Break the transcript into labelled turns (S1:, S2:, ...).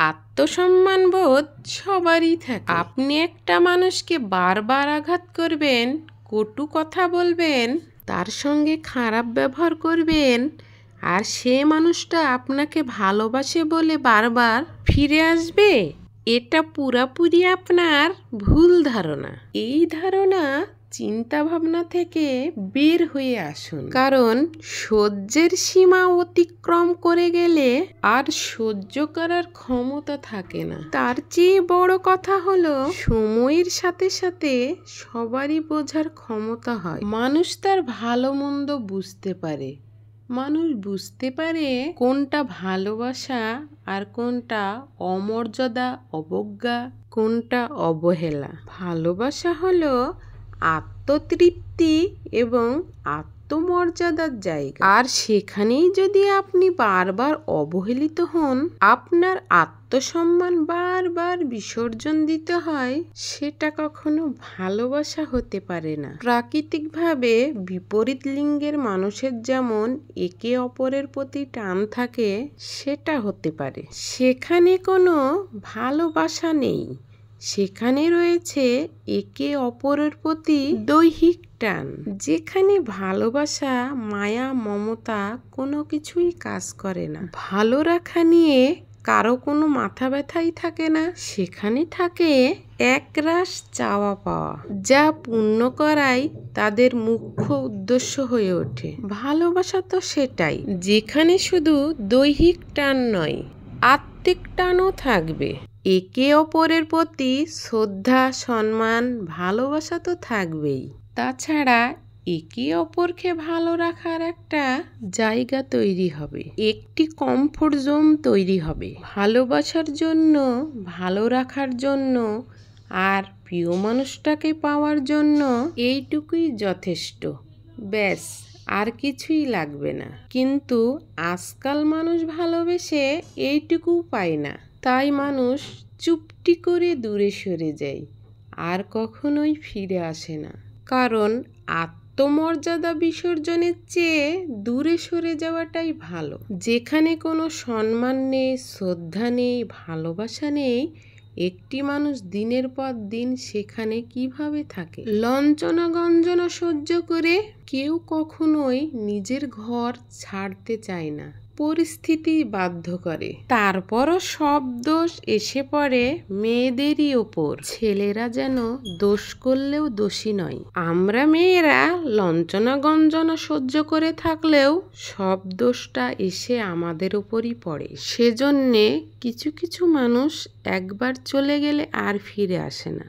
S1: আত্মসম্মানবোধ সবারই থাকে। আপনি একটা মানুষকে বারবার আঘাত করবেন, কটু কথা বলবেন, তার সঙ্গে খারাপ ব্যবহার করবেন, আর সে মানুষটা আপনাকে ভালোবাসে বলে বারবার ফিরে আসবে, এটা পুরাপুরি আপনার ভুল ধারণা। এই ধারণা চিন্তা ভাবনা থেকে বের হয়ে আসুন, কারণ সহ্যের সীমা অতিক্রম করে গেলে আর সহ্য করার ক্ষমতা থাকে না। তার চেয়ে বড় কথা হলো, সময়ের সাথে সাথে সবারই বোঝার ক্ষমতা হয়। মানুষ তার ভালো মন্দ বুঝতে পারে। মানুষ বুঝতে পারে কোনটা ভালোবাসা আর কোনটা অমর্যাদা, অবজ্ঞা, কোনটা অবহেলা। ভালোবাসা হলো আত্মতৃপ্তি এবং আত্মমর্যাদার জায়গা। আর সেখানেই যদি আপনি বারবার অবহেলিত হন, আপনার আত্মসম্মান বারবার বিসর্জন দিতে হয়, সেটা কখনো ভালোবাসা হতে পারে না। প্রাকৃতিকভাবে বিপরীত লিঙ্গের মানুষের যেমন একে অপরের প্রতি টান থাকে, সেটা হতে পারে। সেখানে কোনো ভালোবাসা নেই, সেখানে রয়েছে একে অপরের প্রতি দৈহিক টান। যেখানে ভালোবাসা, মায়া, মমতা কোনো কিছুই কাজ করে না, ভালো রাখা নিয়ে কারো কোনো মাথা ব্যথাই থাকে না, সেখানে থাকে একরাশ চাওয়া পাওয়া, যা পূর্ণ করাই তাদের মুখ্য উদ্দেশ্য হয়ে ওঠে। ভালোবাসা তো সেটাই, যেখানে শুধু দৈহিক টান নয়, আত্মিক টানও থাকবে। একে অপরের প্রতি শ্রদ্ধা, সম্মান, ভালোবাসা তো থাকবেই। তাছাড়া একে অপরকে ভালো রাখার একটা জায়গা তৈরি হবে, একটি কমফোর্ট জোন তৈরি হবে। ভালোবাসার জন্য, ভালো রাখার জন্য আর প্রিয় মানুষটাকে পাওয়ার জন্য এইটুকুই যথেষ্ট, ব্যাস, আর কিছুই লাগবে না। কিন্তু আজকাল মানুষ ভালোবেসে এইটুকু পায় না, তাই মানুষ চুপটি করে দূরে সরে যায়, আর কখনোই ফিরে আসে না। কারণ আত্মমর্যাদা বিসর্জনের চেয়ে দূরে সরে যাওয়াটাই ভালো। যেখানে কোনো সম্মান নেই, শ্রদ্ধা নেই, ভালোবাসা নেই, একটি মানুষ দিনের পর দিন সেখানে কিভাবে থাকে? লাঞ্ছনা গঞ্জনা সহ্য করে কেউ কখনোই নিজের ঘর ছাড়তে চায় না, পরিস্থিতি বাধ্য করে। তারপরও সব দোষ এসে পড়ে মেয়েদেরই ওপর। ছেলেরা যেন দোষ করলেও দোষী নয়। আমরা মেয়েরা লাঞ্ছনা গঞ্জনা সহ্য করে থাকলেও সব দোষটা এসে আমাদের ওপরই পড়ে। সেজন্যে কিছু কিছু মানুষ একবার চলে গেলে আর ফিরে আসে না।